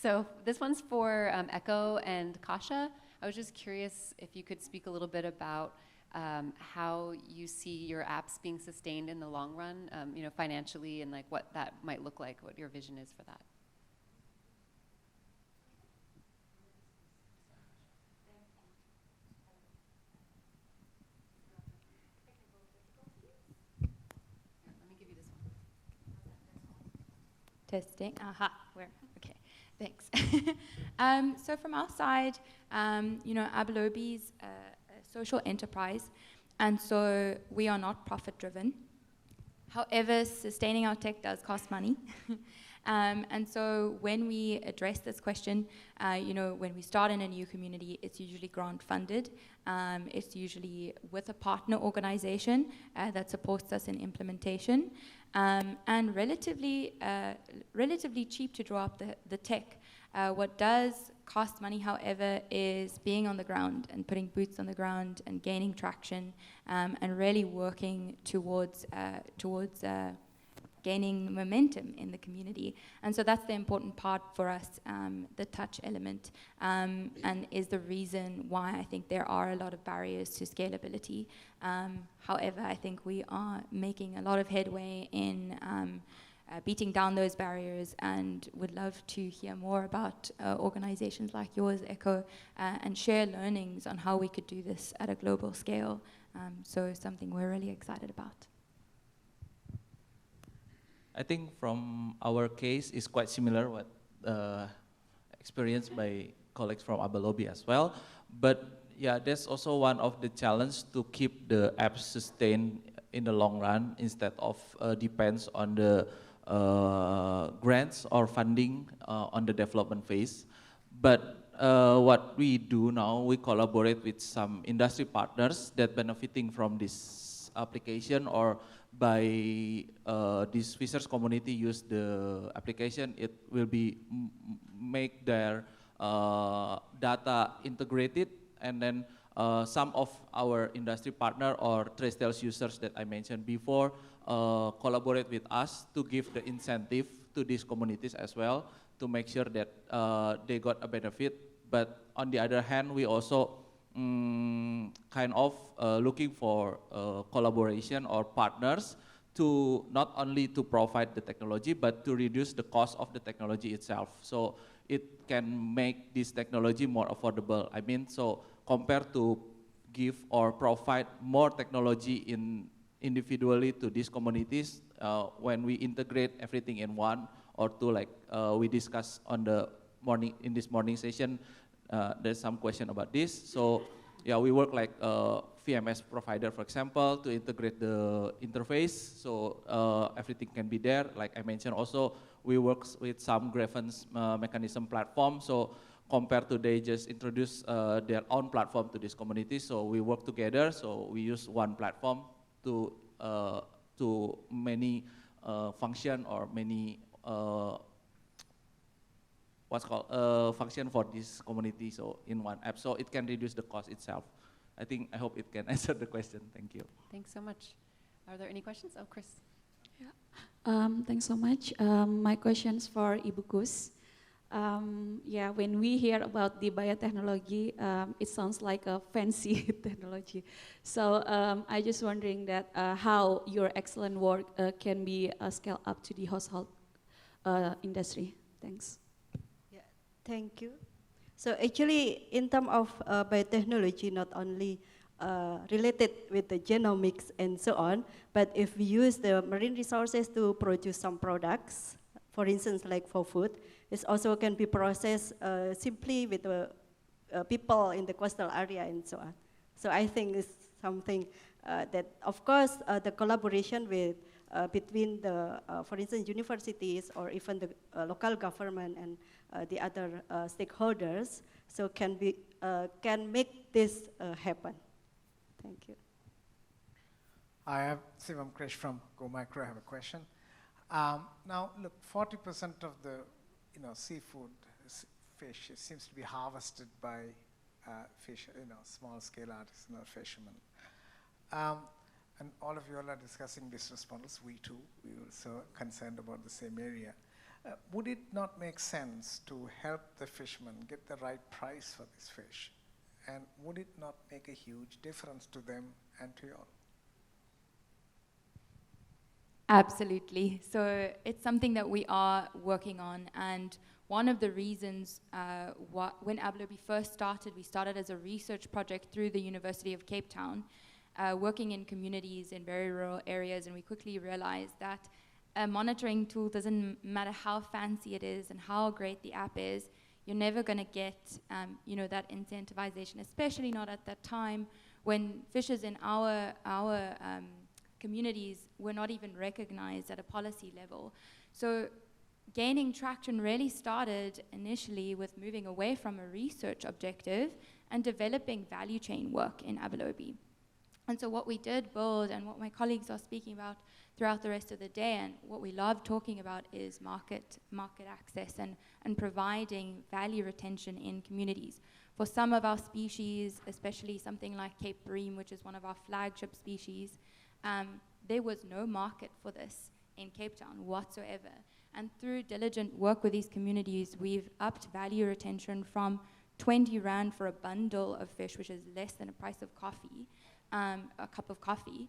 So this one's for Echo and Kasha. I was just curious if you could speak a little bit about how you see your apps being sustained in the long run, financially, and like what that might look like, what your vision is for that. Let me give you this one. Testing. Aha. Where? Okay. Thanks. So from our side, Abalobi is a social enterprise, and so we are not profit-driven. However, sustaining our tech does cost money. And so when we address this question, when we start in a new community, it's usually grant-funded. It's usually with a partner organization that supports us in implementation, and relatively cheap to draw up the tech. What does cost money, however, is being on the ground and putting boots on the ground and gaining traction, and really working towards gaining momentum in the community. And so that's the important part for us, the touch element, and is the reason why I think there are a lot of barriers to scalability. However, I think we are making a lot of headway in beating down those barriers, and would love to hear more about organizations like yours, Echo, and share learnings on how we could do this at a global scale. So something we're really excited about. I think from our case is quite similar what experienced by colleagues from Abalobi as well. But yeah, that's also one of the challenges to keep the app sustained in the long run instead of depends on the grants or funding on the development phase. But what we do now, we collaborate with some industry partners that benefiting from this application, or by this Fishers community use the application, it will be make their data integrated, and then some of our industry partner or Trace users that I mentioned before collaborate with us to give the incentive to these communities as well, to make sure that they got a benefit. But on the other hand, we also kind of looking for collaboration or partners to not only to provide the technology, but to reduce the cost of the technology itself. So it can make this technology more affordable. I mean, so compared to give or provide more technology individually to these communities, when we integrate everything in one or two, like we discussed on the morning, in this morning session, there's some question about this. So yeah, we work like VMS provider, for example, to integrate the interface, so everything can be there. Like I mentioned also, we work with some grievance mechanism platform, so compared to they just introduce their own platform to this community, so we work together, so we use one platform to many function or many what's called function for this community, so in one app, so it can reduce the cost itself. I hope it can answer the question. Thank you. Thanks so much. Are there any questions? Oh, Chris. Yeah. Thanks so much. My question's for Ibu Kus. Yeah, when we hear about the biotechnology, it sounds like a fancy technology. So I just wondering that how your excellent work can be scaled up to the household industry. Thanks. Yeah, thank you. So actually, in terms of biotechnology, not only related with the genomics and so on, but if we use the marine resources to produce some products, for instance, like for food, it also can be processed simply with the people in the coastal area and so on. So I think it's something that, of course, the collaboration with between the, for instance, universities or even the local government and the other stakeholders, so can make this happen. Thank you. I have Sivam Krish from Go Micro. I have a question. Now, look, 40% of the seafood, fish, it seems to be harvested by fish, small-scale artisanal fishermen. And all of you all are discussing business models. We too, we also concerned about the same area. Would it not make sense to help the fishermen get the right price for this fish? And would it not make a huge difference to them and to you all? Absolutely. So it's something that we are working on, and one of the reasons when Ablobi first started, we started as a research project through the University of Cape Town, working in communities in very rural areas, and we quickly realized that a monitoring tool doesn't matter how fancy it is and how great the app is, you're never going to get that incentivization, especially not at that time when fishers in our communities were not even recognized at a policy level. So gaining traction really started initially with moving away from a research objective and developing value chain work in Abalobi. And so what we did build, and what my colleagues are speaking about throughout the rest of the day, and what we love talking about, is market access and providing value retention in communities. For some of our species, especially something like Cape bream, which is one of our flagship species, there was no market for this in Cape Town whatsoever. And through diligent work with these communities, we've upped value retention from 20 Rand for a bundle of fish, which is less than the price of coffee, a cup of coffee,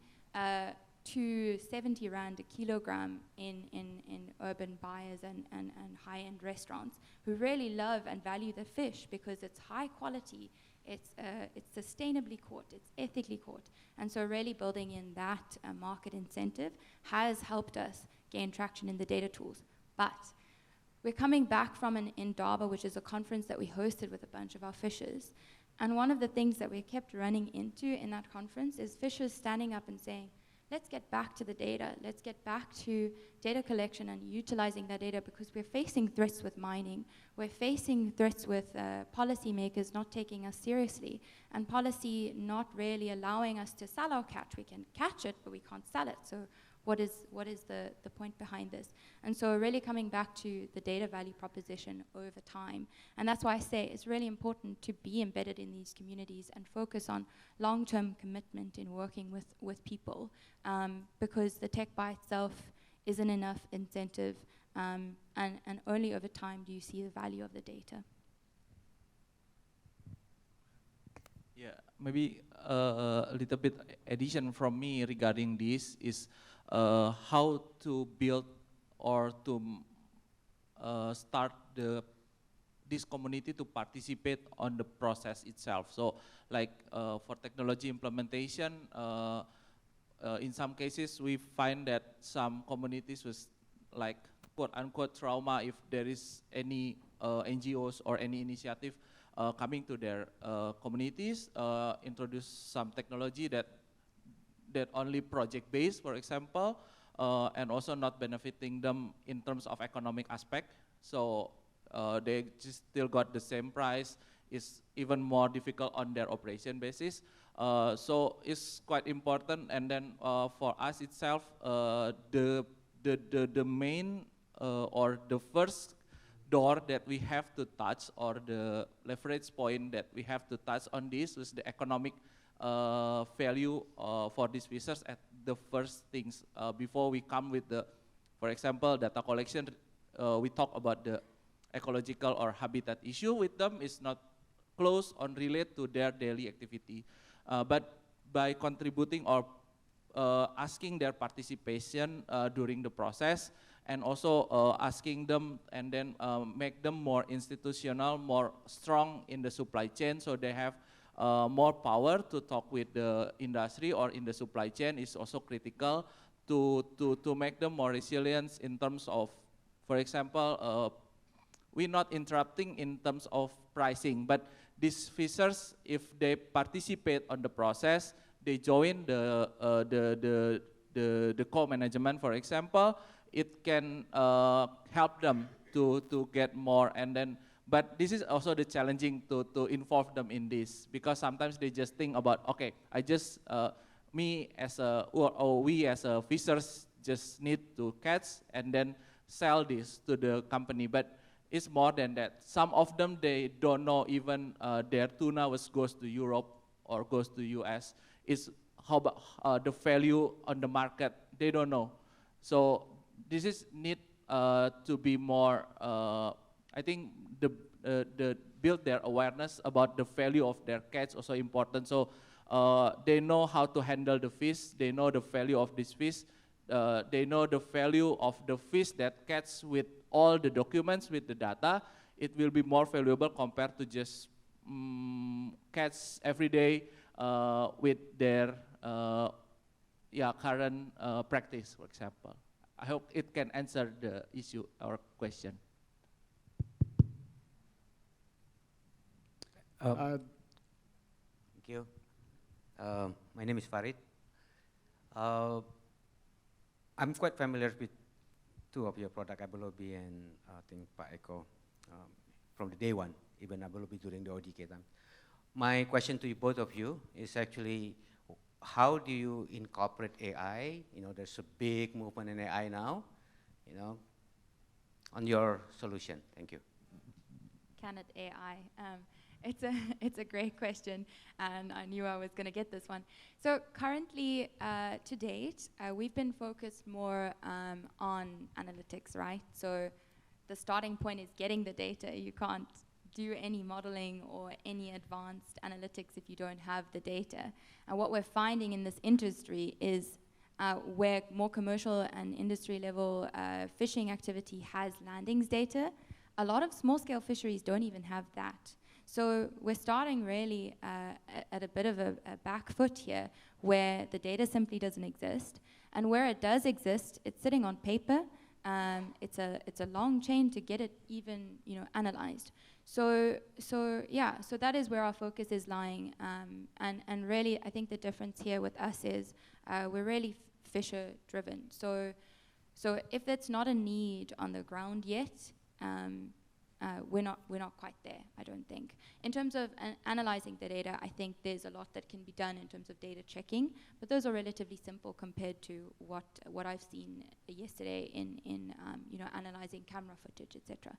to 70 Rand a kilogram in urban buyers and high-end restaurants who really love and value the fish because it's high quality, it's sustainably caught, it's ethically caught. And so really building in that market incentive has helped us gain traction in the data tools. But we're coming back from an Indaba, which is a conference that we hosted with a bunch of our fishers. And one of the things that we kept running into in that conference is fishers standing up and saying, let's get back to the data. Let's get back to data collection and utilizing that data, because we're facing threats with mining. We're facing threats with policymakers not taking us seriously, and policy not really allowing us to sell our catch. We can catch it, but we can't sell it. So what is the point behind this? And so really coming back to the data value proposition over time. And that's why I say it's really important to be embedded in these communities and focus on long-term commitment in working with people, because the tech by itself isn't enough incentive, and only over time do you see the value of the data. Yeah, maybe a little bit addition from me regarding this is how to build or to start this community to participate on the process itself. So like for technology implementation, in some cases we find that some communities was like quote unquote trauma if there is any NGOs or any initiative coming to their communities, introduce some technology that only project-based, for example, and also not benefiting them in terms of economic aspect. So they just still got the same price. It's even more difficult on their operation basis. So it's quite important. And then for us itself, the main or the first door that we have to touch, or the leverage point that we have to touch on this, was the economic value for these fishers at the first things before we come with the, for example, data collection. We talk about the ecological or habitat issue with them. Is not close or relate to their daily activity, but by contributing or asking their participation during the process, and also asking them and then make them more institutional, more strong in the supply chain, so they have more power to talk with the industry or in the supply chain, is also critical to make them more resilient in terms of, for example, we're not interrupting in terms of pricing, but these fishers, if they participate on the process, they join the co-management, for example, it can help them to get more. And then, but this is also the challenging to involve them in this, because sometimes they just think about, okay, I just, me as a, or we as a fishers just need to catch and then sell this to the company. But it's more than that. Some of them, they don't know even their tuna goes to Europe or goes to US. It's how about the value on the market, they don't know. So this is need to be more, I think the build their awareness about the value of their catch also important. So they know how to handle the fish, they know the value of this fish, they know the value of the fish that catch with all the documents, with the data. It will be more valuable compared to just catch every day with their current practice, for example. I hope it can answer the issue or question. Thank you. My name is Farid. I'm quite familiar with two of your product, Abelobi and I think Pak Eko, from the day one, even Abelobi during the ODK time. My question to you, both of you, is actually, how do you incorporate AI? You know, there's a big movement in AI now, you know, on your solution. Thank you. Can it AI? It's a great question, and I knew I was going to get this one. So currently, to date, we've been focused more on analytics, right? So the starting point is getting the data. You can't do any modeling or any advanced analytics if you don't have the data. And what we're finding in this industry is where more commercial and industry level fishing activity has landings data, a lot of small-scale fisheries don't even have that. So we're starting really at a bit of a back foot here, where the data simply doesn't exist, and where it does exist, it's sitting on paper. It's a long chain to get it even analyzed. So that is where our focus is lying, and really I think the difference here with us is we're really fisher driven. So if that's not a need on the ground yet, we're not quite there, I don't think. In terms of analyzing the data, I think there's a lot that can be done in terms of data checking, but those are relatively simple compared to what I've seen yesterday in analyzing camera footage, etc.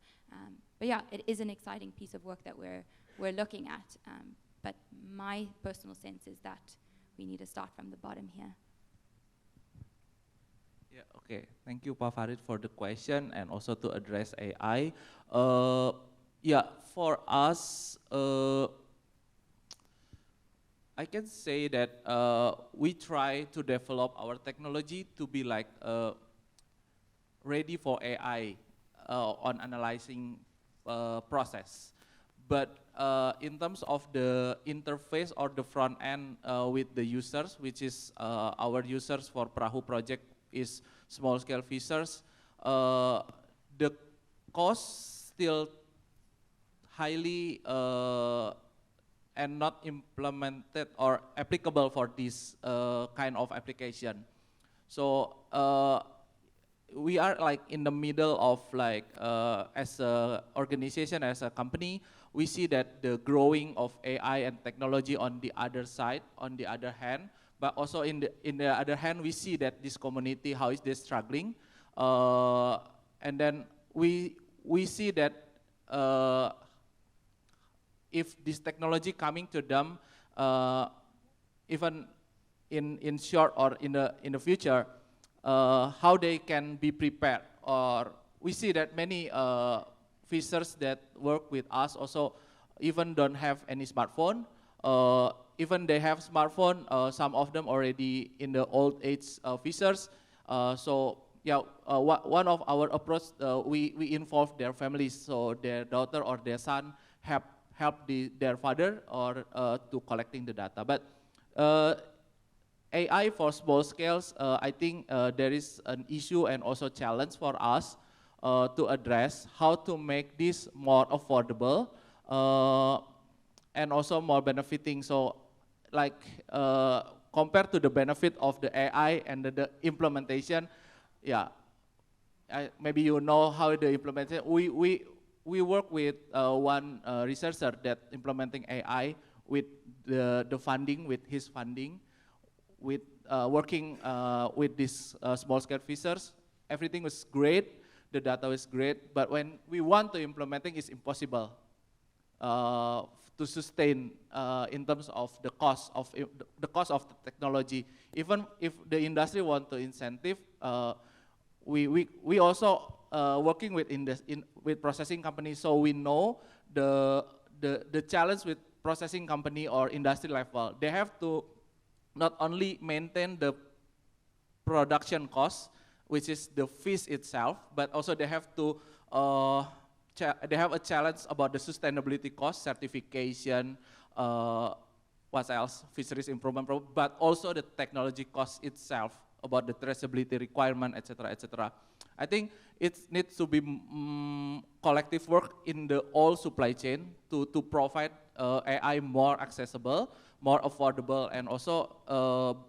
But yeah, it is an exciting piece of work that we're looking at. But my personal sense is that we need to start from the bottom here. Yeah, okay. Thank you, Pak Farid, for the question and also to address AI. For us, I can say that we try to develop our technology to be like ready for AI on analyzing process. But in terms of the interface or the front end with the users, which is our users for Perahu project is small-scale fishers, the cost still highly and not implemented or applicable for this kind of application. So we are like in the middle of like as a organization, as a company, we see that the growing of AI and technology on the other side, on the other hand, but also in the other hand, we see that this community, how is they struggling, and then we see that if this technology coming to them, even in short or in the future, how they can be prepared. Or we see that many fishers that work with us also even don't have any smartphone. Even they have smartphone, some of them already in the old age fishers. One of our approach, we involve their families, so their daughter or their son help their father or to collecting the data. But AI for small scales, I think there is an issue and also challenge for us to address how to make this more affordable and also more benefiting. So like compared to the benefit of the AI and the implementation, maybe you know how the implementation, we work with one researcher that implementing AI with the funding, with his funding, with working with these small-scale fishers. Everything was great, the data was great, but when we want to implementing, it's impossible to sustain in terms of the cost of the technology. Even if the industry want to incentive, we also working with with processing companies, so we know the challenge with processing company or industry level. They have to not only maintain the production cost, which is the fish itself, but also they have to they have a challenge about the sustainability cost, certification, what else, fisheries improvement, but also the technology cost itself, about the traceability requirement, etc., etc. I think it needs to be collective work in the whole supply chain to provide AI more accessible, more affordable, and also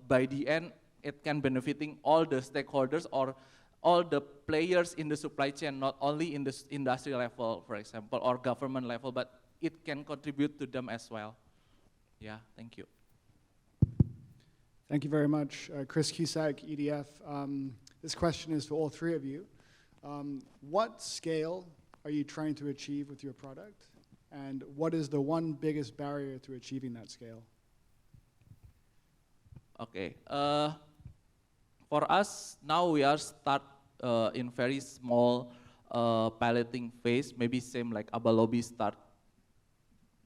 by the end, it can benefiting all the stakeholders or all the players in the supply chain, not only in the industry level, for example, or government level, but it can contribute to them as well. Yeah, thank you. Thank you very much. Chris Cusack, EDF. This question is for all three of you. What scale are you trying to achieve with your product? And what is the one biggest barrier to achieving that scale? Okay. For us, now we are start in very small piloting phase, maybe same like Abalobi start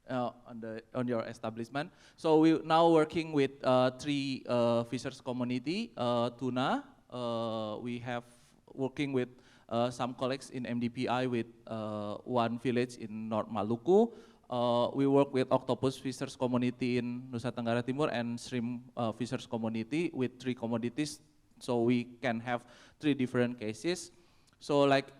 on your establishment. So we now working with three fishers community, tuna. We have working with some colleagues in MDPI with one village in North Maluku. We work with octopus fishers community in Nusa Tenggara Timur and shrimp fishers community with three commodities. So we can have three different cases. So like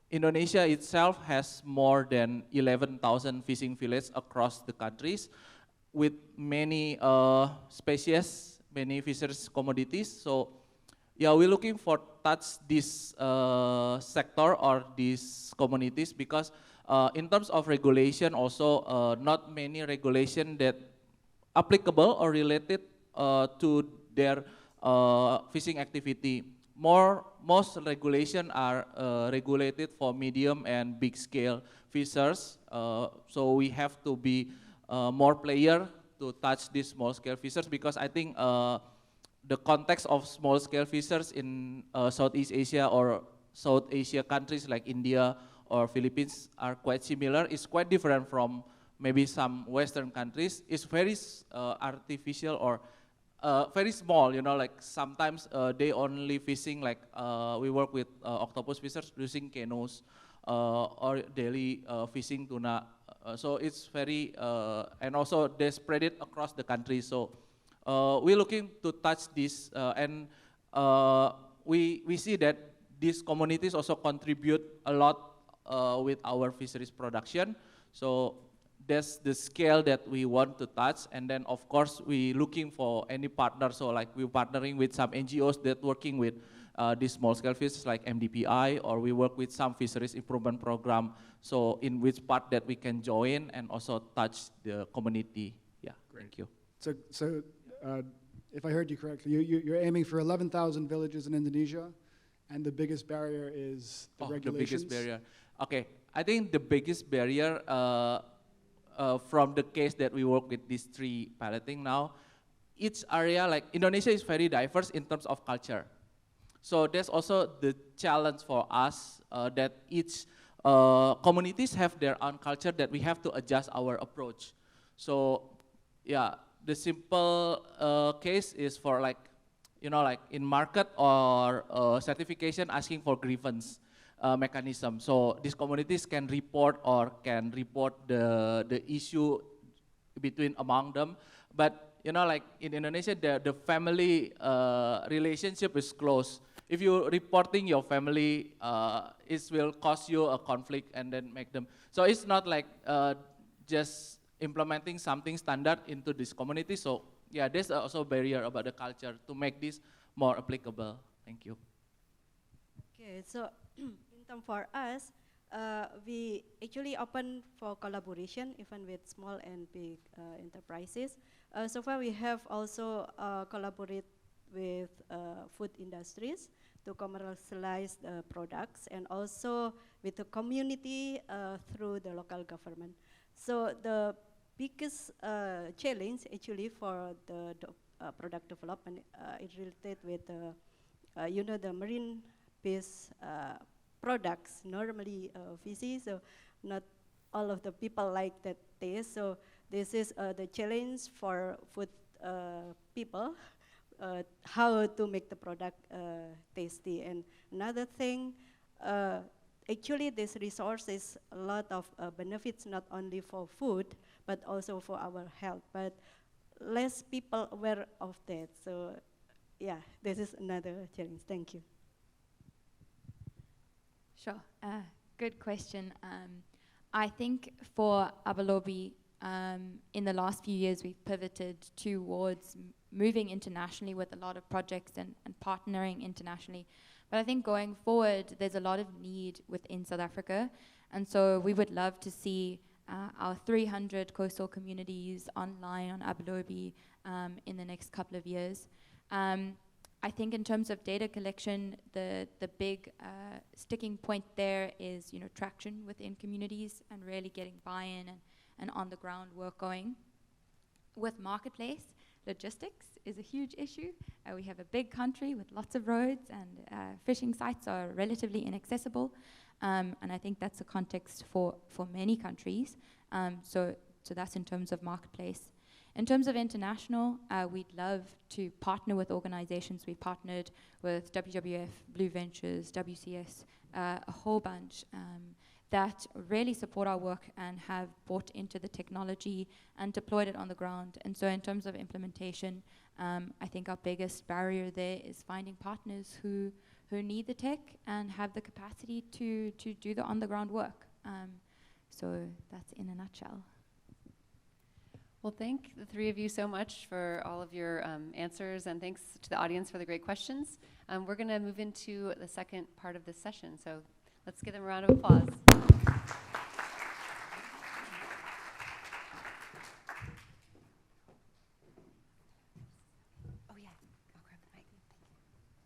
Indonesia itself has more than 11,000 fishing villages across the countries with many species, many fishers commodities. So yeah, we're looking for touch this sector or these communities because in terms of regulation also not many regulation that applicable or related to their fishing activity. Most regulation are regulated for medium and big scale fishers. So we have to be more player to touch these small scale fishers because I think the context of small scale fishers in Southeast Asia or South Asia countries like India or Philippines are quite similar. It's quite different from maybe some Western countries. It's very artificial or very small, you know, like sometimes they only fishing like, we work with octopus fishers using canoes or daily fishing tuna. So it's very, and also they spread it across the country. So we're looking to touch this and we see that these communities also contribute a lot with our fisheries production. So that's the scale that we want to touch, and then of course we looking for any partner. So like we're partnering with some NGOs that working with these small scale fish like MDPI, or we work with some fisheries improvement program. So in which part that we can join and also touch the community. Yeah, Great. Thank you. So if I heard you correctly, you're aiming for 11,000 villages in Indonesia, and the biggest barrier is the regulations? The biggest barrier. Okay, I think the biggest barrier from the case that we work with these three piloting now, each area, like Indonesia is very diverse in terms of culture. So there's also the challenge for us that each communities have their own culture that we have to adjust our approach. So yeah, the simple case is for like, you know, like in market or certification asking for grievance mechanism. So these communities can report or can report the issue between among them. But you know, like in Indonesia, the family relationship is close. If you're reporting your family, it will cause you a conflict and then make them. So it's not like just implementing something standard into this community. So yeah, there's also a barrier about the culture to make this more applicable. Thank you. Okay, so in terms for us, we actually open for collaboration even with small and big enterprises. So far we have also collaborated with food industries to commercialize the products, and also with the community through the local government. So the biggest challenge actually for the product development is related with you know, the marine-based products normally fishy, so not all of the people like that taste. So this is the challenge for food people, how to make the product tasty. And another thing, actually this resource is a lot of benefits, not only for food, but also for our health. But less people aware of that. So yeah, this is another challenge. Thank you. Sure. Good question. I think for Abalobi, in the last few years, we've pivoted towards moving internationally with a lot of projects and partnering internationally. But I think going forward, there's a lot of need within South Africa. And so we would love to see our 300 coastal communities online on Abalobi in the next couple of years. I think in terms of data collection, the big sticking point there is, you know, traction within communities and really getting buy-in and on-the-ground work going. With marketplace, logistics is a huge issue. We have a big country with lots of roads, and fishing sites are relatively inaccessible. And I think that's a context for many countries. So that's in terms of marketplace. In terms of international, we'd love to partner with organizations. We partnered with WWF, Blue Ventures, WCS, a whole bunch that really support our work and have bought into the technology and deployed it on the ground. And so in terms of implementation, I think our biggest barrier there is finding partners who need the tech and have the capacity to do the on-the-ground work. So that's in a nutshell. Well, thank the three of you so much for all of your answers, and thanks to the audience for the great questions. We're going to move into the second part of this session, so let's give them a round of applause.